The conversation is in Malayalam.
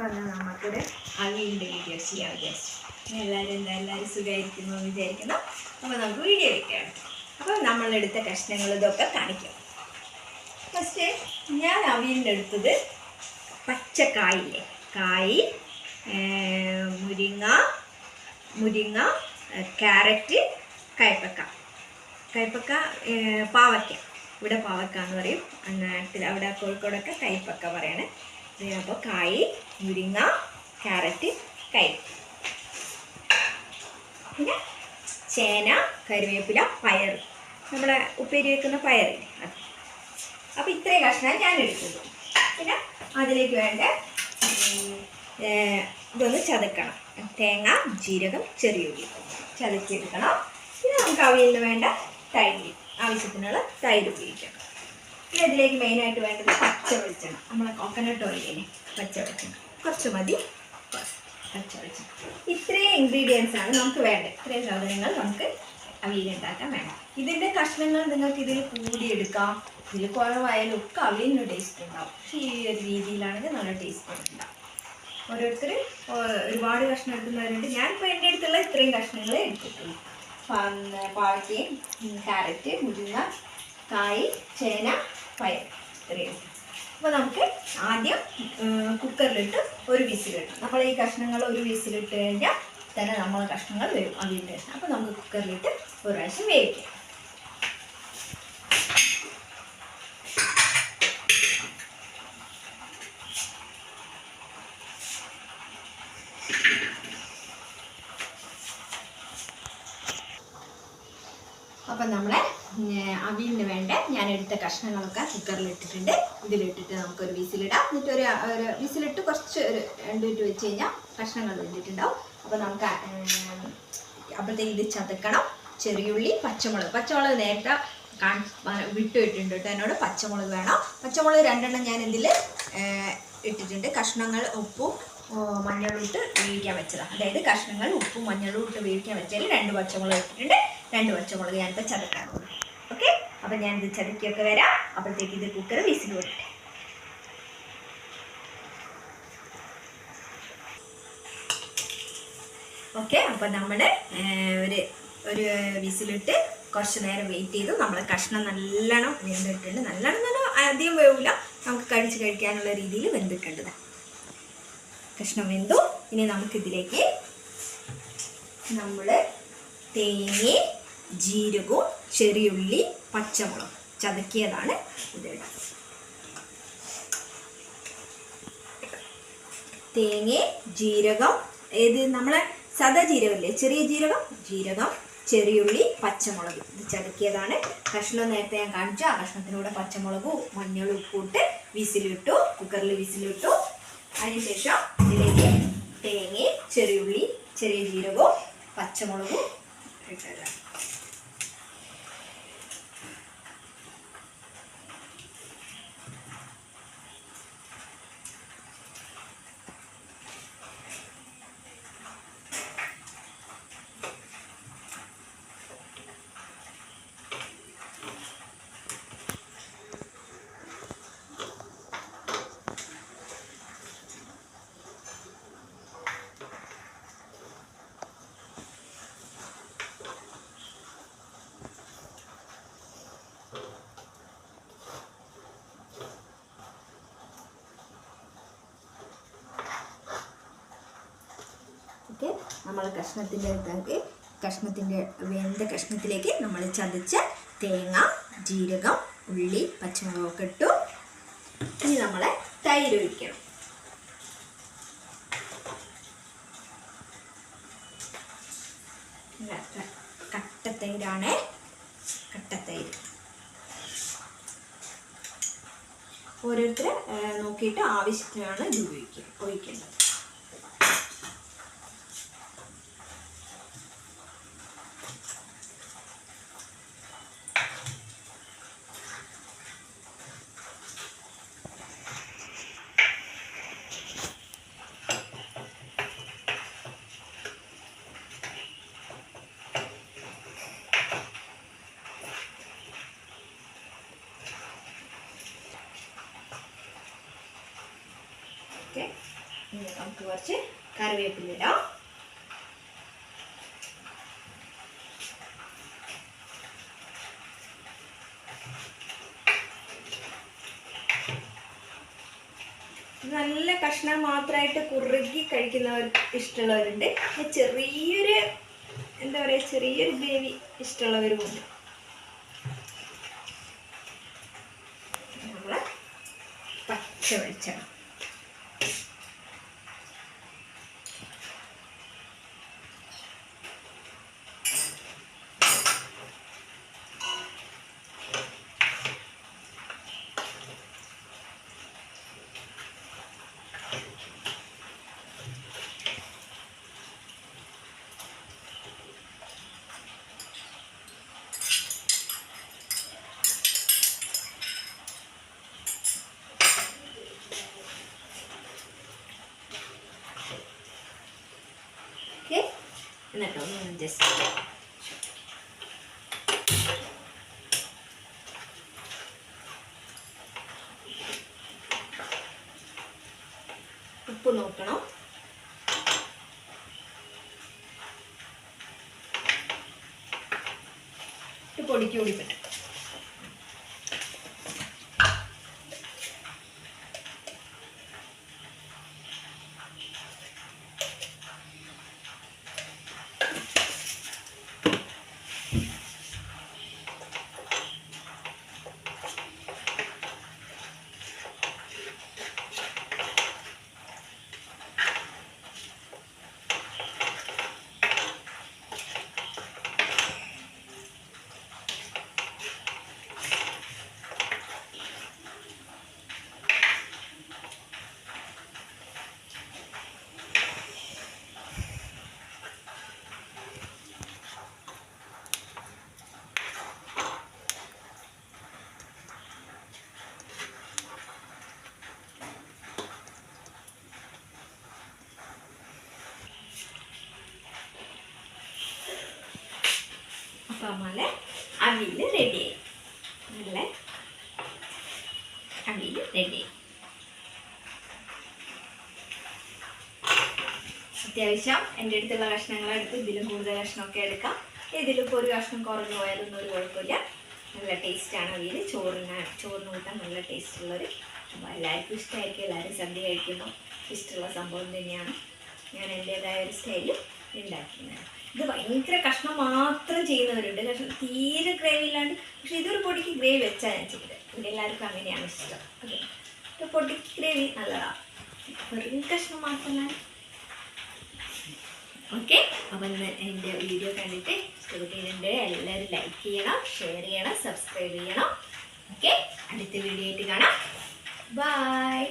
അപ്പം എന്നാൽ നമുക്കൊരു അവിയലിൻ്റെ വീഡിയോ ചെയ്യാൻ വിചാരിച്ചു. എല്ലാവരും സുഖമായിരിക്കുന്നു എന്ന് വിചാരിക്കുന്നു. അപ്പോൾ നമുക്ക് വീഡിയോ വയ്ക്കുകയാണ്. അപ്പോൾ നമ്മളെടുത്ത കഷ്ണങ്ങൾ ഇതൊക്കെ കാണിക്കാം. ഫസ്റ്റ് ഞാൻ അവിയലിൻ്റെ എടുത്തത് പച്ചക്കായില്ലേ, കായ്, മുരിങ്ങ, ക്യാരറ്റ്, കയ്പ്പക്ക, പാവയ്ക്ക, ഇവിടെ പാവയ്ക്ക എന്ന് പറയും, നാട്ടിൽ അവിടെ കോഴിക്കോടൊക്കെ കയ്പ്പക്ക പറയണേ. അപ്പോൾ കായ്, മുരിങ്ങ, ക്യാരറ്റ്, പിന്നെ ചേന, കറിവേപ്പില, പയർ, നമ്മളെ ഉപ്പേരി വെക്കുന്ന പയറില്ലേ അത്. അപ്പോൾ ഇത്രയും കഷ്ണം ഞാൻ എടുത്തത്. പിന്നെ അതിലേക്ക് വേണ്ട ഇതൊന്ന് ചതക്കണം. തേങ്ങ, ജീരകം, ചെറിയുള്ളി ചതക്കിയെടുക്കണം. പിന്നെ നമുക്ക് അവിയലിന് വേണ്ട തൈര്, ആവശ്യത്തിനുള്ള തൈര് ഉപയോഗിക്കണം. പിന്നെ ഇതിലേക്ക് മെയിനായിട്ട് വേണ്ടത് പച്ച വെളിച്ചെണ്ണ, നമ്മളെ കോക്കനട്ട് ഓയിലില്ലേ, പച്ച വെളിച്ചെണ്ണ കുറച്ച് മതി, പച്ച വെളിച്ചെണ്ണ. ഇത്രയും ഇൻഗ്രീഡിയൻസ് ആണ് നമുക്ക് വേണ്ടത്. ഇത്രയും സാധനങ്ങൾ നമുക്ക് അവിയലുണ്ടാക്കാൻ വേണം. ഇതിൻ്റെ കഷ്ണങ്ങൾ നിങ്ങൾക്ക് ഇതിൽ കൂടിയെടുക്കാം, ഇതിൽ കുറവായാലും ഒക്കെ അവിയലിന് ടേസ്റ്റ് ഉണ്ടാവും. പക്ഷേ ഈ ഒരു രീതിയിലാണെങ്കിൽ നല്ല ടേസ്റ്റ് ഉണ്ടാവും. ഓരോരുത്തർ ഒരുപാട് കഷ്ണം എടുക്കുന്നവരുണ്ട്. ഞാനിപ്പോൾ എൻ്റെ അടുത്തുള്ള ഇത്രയും കഷ്ണങ്ങളെ എടുത്തിട്ടുള്ളൂ. പാവയ്ക്കയും, ക്യാരറ്റ്, മുരിങ്ങ, കായ്, ചേന, പയർ, ഇത്രയും. അപ്പോൾ നമുക്ക് ആദ്യം കുക്കറിലിട്ട് ഒരു വിസിലിട്ട്, നമ്മൾ ഈ കഷ്ണങ്ങൾ ഒരു വിസിലിട്ട് കഴിഞ്ഞാൽ തന്നെ നമ്മൾ കഷ്ണങ്ങൾ വരും അവിയലിൻ്റെ. അപ്പോൾ നമുക്ക് കുക്കറിലിട്ട് ഒരു പ്രാവശ്യം വേവിക്കാം. അപ്പം നമ്മളെ അവിയലിന് വേണ്ട ഞാൻ എടുത്ത കഷ്ണങ്ങളൊക്കെ കുക്കറിലിട്ടിട്ടുണ്ട്. ഇതിലിട്ടിട്ട് നമുക്കൊരു വിസിലിടാം. എന്നിട്ട് ഒരു വിസിലിട്ട് കുറച്ച് ഒരു 2 മിനിറ്റ് വെച്ച് കഴിഞ്ഞാൽ കഷ്ണങ്ങൾ വെന്തിട്ടുണ്ടാവും. അപ്പോൾ നമുക്ക് അപ്പോഴത്തേക്ക് ഇത് ചതക്കണം. ചെറിയുള്ളി, പച്ചമുളക് നേരത്തെ വിട്ടിട്ടുണ്ട് കേട്ടോ എന്നോട്. പച്ചമുളക് വേണം. പച്ചമുളക് 2 എണ്ണം ഞാൻ ഇതിൽ ഇട്ടിട്ടുണ്ട്. കഷ്ണങ്ങൾ ഉപ്പും മഞ്ഞളും ഇട്ട് വേവിക്കാൻ വെച്ചതാണ്. അതായത് കഷ്ണങ്ങൾ ഉപ്പും മഞ്ഞളും ഇട്ട് വേവിക്കാൻ വെച്ചതിൽ 2 പച്ചമുളക് ഇട്ടിട്ടുണ്ട്. 2 പച്ചമുളക് ഞാനിപ്പോൾ ചതക്കാറുള്ളൂ. ഓക്കെ, അപ്പം ഞാനിത് ചതക്കിയൊക്കെ വരാം. അപ്പോഴത്തേക്ക് ഇത് കുക്കർ വിസിൽ വിടട്ടെ. ഓക്കെ, അപ്പം നമ്മൾ ഒരു വിസിലിട്ട് കുറച്ച് നേരം വെയിറ്റ് ചെയ്തു. നമ്മൾ കഷ്ണം നല്ലോണം വെന്തിട്ടുണ്ട്. നല്ലോണം തന്നെ അധികം വേവില്ല, നമുക്ക് കഴിക്കാനുള്ള രീതിയിൽ വെന്തിട്ടുണ്ട്. കഷ്ണം വെന്തു. ഇനി നമുക്കിതിലേക്ക് നമ്മൾ തേങ്ങയും ജീരകവും ചെറിയുള്ളി പച്ചമുളക് ചതക്കിയതാണ് ഇതിടാം. തേങ്ങ, ജീരകം, ഏത് നമ്മളെ സദാ ജീരകമില്ലേ, ചെറിയ ജീരകം, ചെറിയുള്ളി, പച്ചമുളക് ഇത് ചതക്കിയതാണ്. കഷ്ണം നേരത്തെ ഞാൻ കാണിച്ചു. ആ കഷ്ണത്തിലൂടെ പച്ചമുളകും മഞ്ഞളും ഉപ്പിട്ട് വിസിലിട്ടു, കുക്കറിൽ വിസിലിട്ടു. അതിനുശേഷം ഇതിലേക്ക് തേങ്ങയും ചെറിയുള്ളി, ചെറിയ ജീരകവും പച്ചമുളകും ഇട്ടതാണ്. ഓക്കെ, നമ്മൾ വെന്ത കഷ്ണത്തിലേക്ക് നമ്മൾ ചതച്ച തേങ്ങ, ജീരകം, ഉള്ളി, പച്ചമുളകൊക്കെ ഇട്ടു. ഇനി നമ്മളെ തൈര് ഒഴിക്കണം. കട്ടത്തൈരാണ്, കട്ടത്തൈര്. ഓരോരുത്തർ നോക്കിയിട്ട് ആവശ്യത്തിനാണ് ഇത് ഒഴിക്കേണ്ടത്. നമുക്ക് കുറച്ച് കറിവേപ്പില ഇടാം. നല്ല കഷ്ണം മാത്രമായിട്ട് കുറുകി കഴിക്കുന്നവർ ഇഷ്ടമുള്ളവരുണ്ട്, ചെറിയൊരു എന്താ പറയുക ചെറിയൊരു ഗ്രേവി ഇഷ്ടമുള്ളവരുമുണ്ട്. നമ്മൾ പച്ച വെളിച്ചെണ്ണ എന്നിട്ട് ഒന്ന് ജസ്റ്റ് ഉപ്പ് നോക്കണം. പൊടിക്ക് കൂടി പറ്റും. അപ്പം നല്ല അവിയൽ റെഡിയായി. നല്ല അവിയൽ റെഡിയായി. അത്യാവശ്യം എൻ്റെ അടുത്തുള്ള കഷ്ണങ്ങളെടുത്ത് ഇതിലും കൂടുതൽ കഷ്ണമൊക്കെ എടുക്കാം. ഇതിലിപ്പോൾ ഒരു കഷ്ണം കുറഞ്ഞു പോയാലൊന്നും ഒരു കുഴപ്പമില്ല. നല്ല ടേസ്റ്റാണ് അവിയൽ. ചോറിന് കൂട്ടാൻ നല്ല ടേസ്റ്റുള്ളൊരു. അപ്പോൾ എല്ലാവർക്കും ഇഷ്ടമായിരിക്കും. എല്ലാവരും സദ്യ കഴിക്കുമ്പോൾ ഇഷ്ടമുള്ള സംഭവം തന്നെയാണ്. ഞാൻ എൻ്റേതായ ഒരു സ്റ്റൈലിൽ ഉണ്ടാക്കുന്നത്. ഇത് ഭയങ്കര കഷ്ണം മാത്രം ചെയ്യുന്നവരുണ്ട്, കഷ്ണം തീരെ ഗ്രേവി ഇല്ലാണ്ട്. പക്ഷേ ഇതൊരു പൊടിക്ക് ഗ്രേവി വെച്ചാൽ ഞാൻ ചെയ്തത്. ഇവിടെ എല്ലാവർക്കും അങ്ങനെയാണ് ഇഷ്ടം. അതെ, പൊടിക്ക് ഗ്രേവി നല്ലതാണ്. വെറും കഷ്ണം മാത്രമാണ്. ഓക്കെ, അപ്പം എൻ്റെ വീഡിയോ കണ്ടിട്ട് ഇഷ്ടപ്പെട്ടിട്ടുണ്ട്. എല്ലാവരും ലൈക്ക് ചെയ്യണം, ഷെയർ ചെയ്യണം, സബ്സ്ക്രൈബ് ചെയ്യണം. ഓക്കെ, അടുത്ത വീഡിയോ ആയിട്ട് കാണാം. ബൈ.